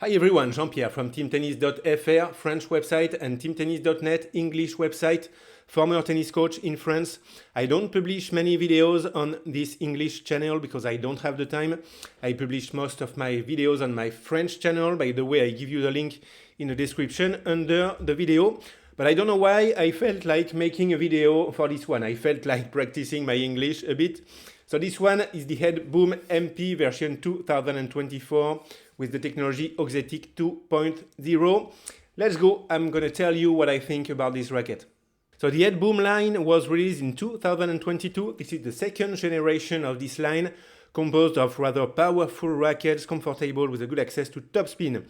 Hi everyone, Jean-Pierre from teamtennis.fr, French website, and teamtennis.net, English website, former tennis coach in France. I don't publish many videos on this English channel because I don't have the time. I publish most of my videos on my French channel. By the way, I give you the link in the description under the video. But I don't know why I felt like making a video for this one. I felt like practicing my English a bit. So this one is the Boom MP version 2024 with the technology Auxetic 2.0. Let's go. I'm going to tell you what I think about this racket. So the Boom line was released in 2022. This is the second generation of this line, composed of rather powerful rackets, comfortable with a good access to topspin.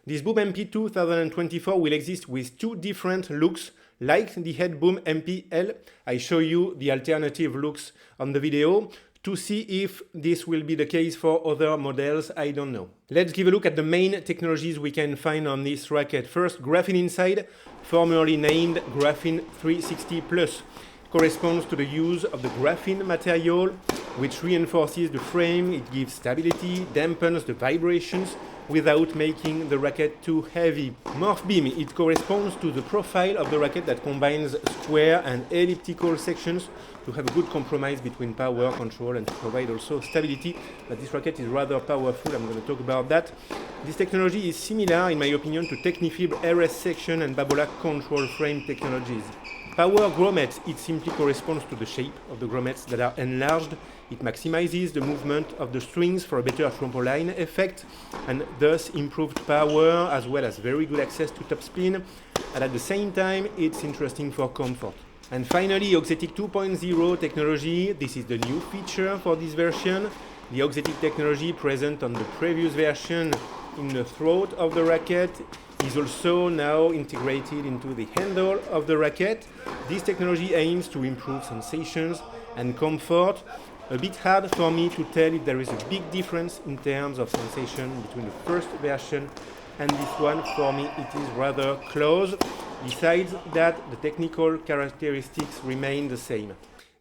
This Boom MP 2024 will exist with two different looks, like the Boom MP L. I show you the alternative looks on the video. To see if this will be the case for other models, I don't know. Let's give a look at the main technologies we can find on this racket. First, graphene inside, formerly named Graphene 360 Plus, corresponds to the use of the graphene material, which reinforces the frame. It gives stability, dampens the vibrations without making the racket too heavy. Morph beam, it corresponds to the profile of the racket that combines square and elliptical sections to have a good compromise between power, control, and to provide also stability. But this racket is rather powerful. I'm going to talk about that. This technology is similar, in my opinion, to Technifib RS section and Babolat control frame technologies. Power grommets, it simply corresponds to the shape of the grommets that are enlarged. It maximizes the movement of the strings for a better trampoline effect and thus improved power as well as very good access to topspin. And at the same time, it's interesting for comfort. And finally, Auxetic 2.0 technology. This is the new feature for this version. The Auxetic technology present on the previous version in the throat of the racket is also now integrated into the handle of the racket. This technology aims to improve sensations and comfort. A bit hard for me to tell if there is a big difference in terms of sensation between the first version and this one. For me, it is rather close. Besides that, the technical characteristics remain the same.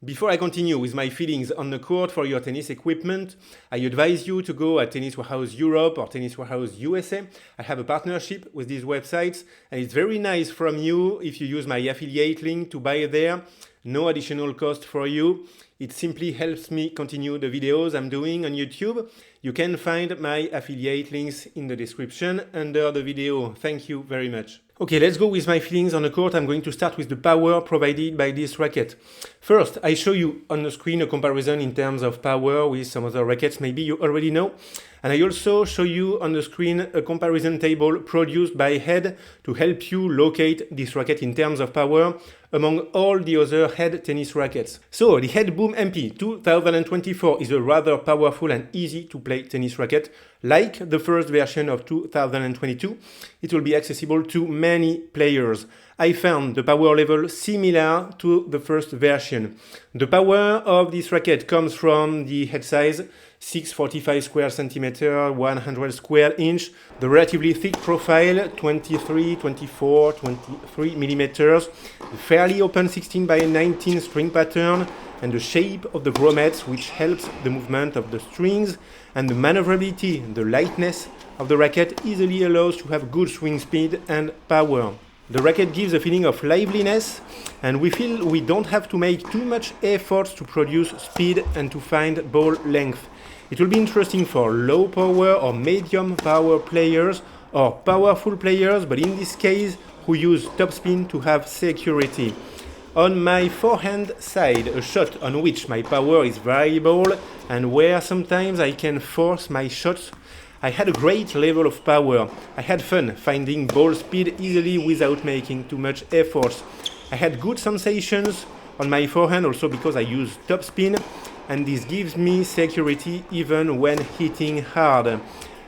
Before I continue with my feelings on the court for your tennis equipment, I advise you to go at Tennis Warehouse Europe or Tennis Warehouse USA. I have a partnership with these websites, and it's very nice from you if you use my affiliate link to buy there. No additional cost for you. It simply helps me continue the videos I'm doing on YouTube. You can find my affiliate links in the description under the video. Thank you very much. Okay, let's go with my feelings on the court. I'm going to start with the power provided by this racket. First, I show you on the screen a comparison in terms of power with some other rackets maybe you already know. And I also show you on the screen a comparison table produced by Head to help you locate this racket in terms of power among all the other Head tennis rackets. So the Boom MP 2024 is a rather powerful and easy to play tennis racket. Like the first version of 2022, it will be accessible to many players. I found the power level similar to the first version. The power of this racket comes from the head size, 645 square centimeter, 100 square inch, the relatively thick profile, 23, 24, 23 millimeters, the fairly open 16 by 19 string pattern, and the shape of the grommets, which helps the movement of the strings, and the maneuverability, the lightness of the racket easily allows to have good swing speed and power. The racket gives a feeling of liveliness, and we feel we don't have to make too much effort to produce speed and to find ball length. It will be interesting for low power or medium power players or powerful players, but in this case, who use topspin to have security. On my forehand side, a shot on which my power is variable and where sometimes I can force my shots, I had a great level of power. I had fun finding ball speed easily without making too much effort. I had good sensations on my forehand also because I use topspin, and this gives me security even when hitting hard.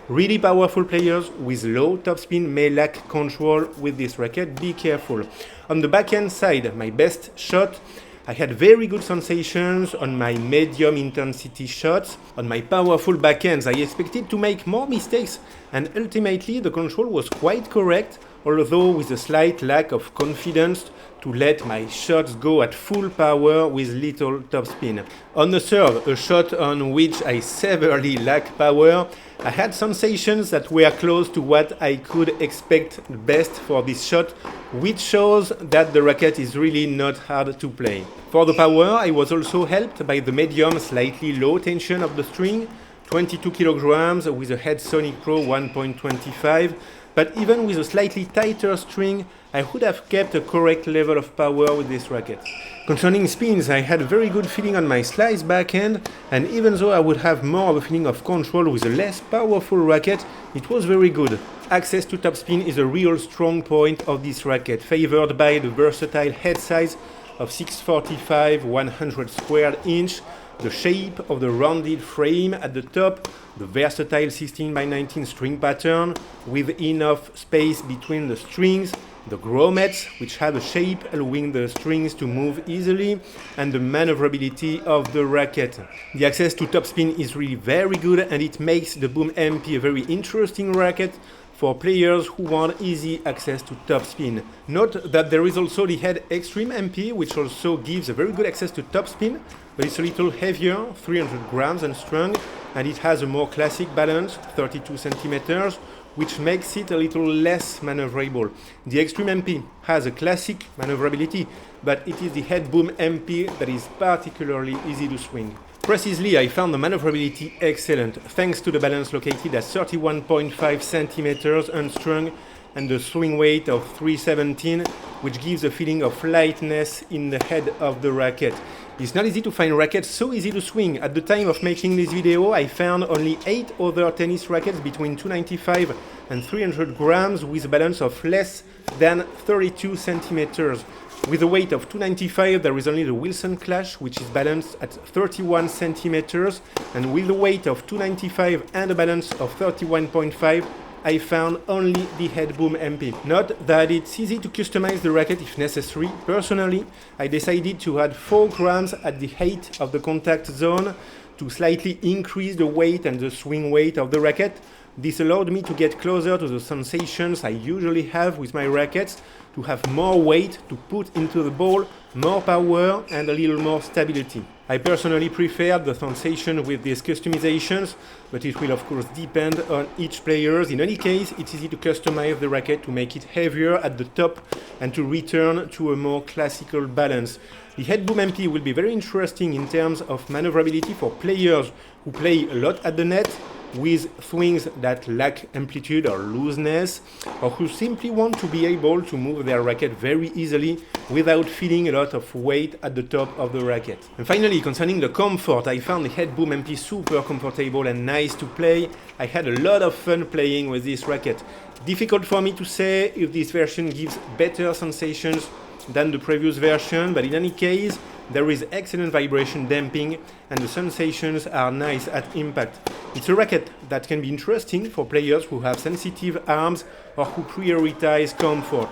Really powerful players with low topspin may lack control with this racket. Be careful. On the backhand side, my best shot, I had very good sensations on my medium intensity shots. On my powerful backhands, I expected to make more mistakes, and ultimately the control was quite correct although with a slight lack of confidence to let my shots go at full power with little topspin. On the serve, a shot on which I severely lack power, I had sensations that were close to what I could expect best for this shot, which shows that the racket is really not hard to play. For the power, I was also helped by the medium, slightly low tension of the string, 22 kilograms with a Head Sonic Pro 1.25, but even with a slightly tighter string, I would have kept a correct level of power with this racket. Concerning spins, I had a very good feeling on my slice backhand, and even though I would have more of a feeling of control with a less powerful racket, it was very good. Access to topspin is a real strong point of this racket, favored by the versatile head size of 645 100 square inch, the shape of the rounded frame at the top, the versatile 16 by 19 string pattern with enough space between the strings, the grommets, which have a shape allowing the strings to move easily, and the maneuverability of the racket. The access to topspin is really very good, and it makes the Boom MP a very interesting racket for players who want easy access to topspin. Note that there is also the Head Extreme MP, which also gives a very good access to topspin, but it's a little heavier, 300 grams and strong, and it has a more classic balance, 32 centimeters, which makes it a little less maneuverable. The Extreme MP has a classic maneuverability, but it is the Head Boom MP that is particularly easy to swing. Precisely, I found the maneuverability excellent, thanks to the balance located at 31.5 centimeters unstrung and the swing weight of 317, which gives a feeling of lightness in the head of the racket. It's not easy to find rackets so easy to swing. At the time of making this video, I found only 8 other tennis rackets between 295 and 300 grams with a balance of less than 32 centimeters. With a weight of 295, there is only the Wilson Clash, which is balanced at 31 centimeters, and with a weight of 295 and a balance of 31.5, I found only the Head Boom MP. Note that it's easy to customize the racket if necessary. Personally, I decided to add 4 grams at the height of the contact zone to slightly increase the weight and the swing weight of the racket. This allowed me to get closer to the sensations I usually have with my rackets, to have more weight to put into the ball, more power and a little more stability. I personally prefer the sensation with these customizations, but it will of course depend on each player. In any case, it's easy to customize the racket to make it heavier at the top and to return to a more classical balance. The Head Boom MP will be very interesting in terms of maneuverability for players who play a lot at the net, with swings that lack amplitude or looseness, or who simply want to be able to move their racket very easily without feeling a lot of weight at the top of the racket. And finally, concerning the comfort, I found the Head Boom MP super comfortable and nice to play. I had a lot of fun playing with this racket. Difficult for me to say if this version gives better sensations than the previous version, but in any case, there is excellent vibration damping and the sensations are nice at impact. It's a racket that can be interesting for players who have sensitive arms or who prioritize comfort.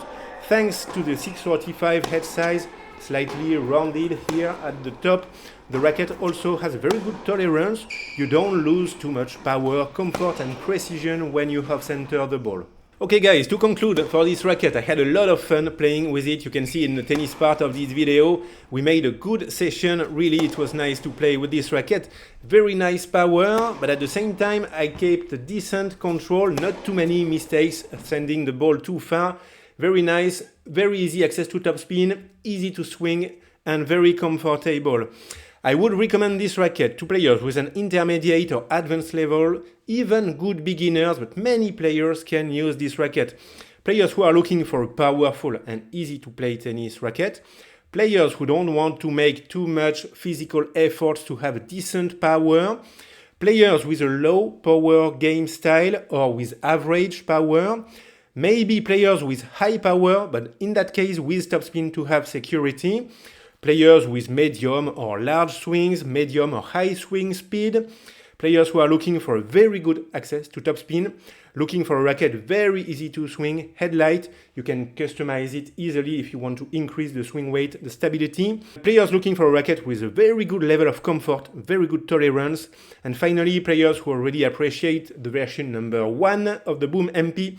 Thanks to the 645 head size, slightly rounded here at the top, the racket also has a very good tolerance. You don't lose too much power, comfort and precision when you off-center the ball. Okay guys, to conclude, for this racket I had a lot of fun playing with it. You can see in the tennis part of this video we made a good session. Really, it was nice to play with this racket. Very nice power, but at the same time I kept decent control, not too many mistakes sending the ball too far. Very nice, very easy access to topspin, easy to swing and very comfortable. I would recommend this racket to players with an intermediate or advanced level, even good beginners, but many players can use this racket. Players who are looking for a powerful and easy to play tennis racket, players who don't want to make too much physical efforts to have decent power, players with a low power game style or with average power, maybe players with high power, but in that case with topspin to have security, players with medium or large swings, medium or high swing speed, players who are looking for a very good access to topspin, looking for a racket very easy to swing, headlight, you can customize it easily if you want to increase the swing weight, the stability, players looking for a racket with a very good level of comfort, very good tolerance, and finally players who already appreciate the version number 1 of the Boom MP.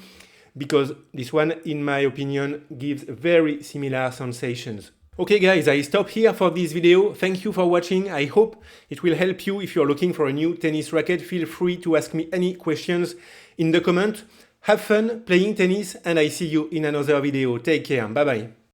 because this one, in my opinion, gives very similar sensations. Okay guys, I stop here for this video. Thank you for watching. I hope it will help you. If you're looking for a new tennis racket, feel free to ask me any questions in the comment. Have fun playing tennis, and I see you in another video. Take care. Bye bye.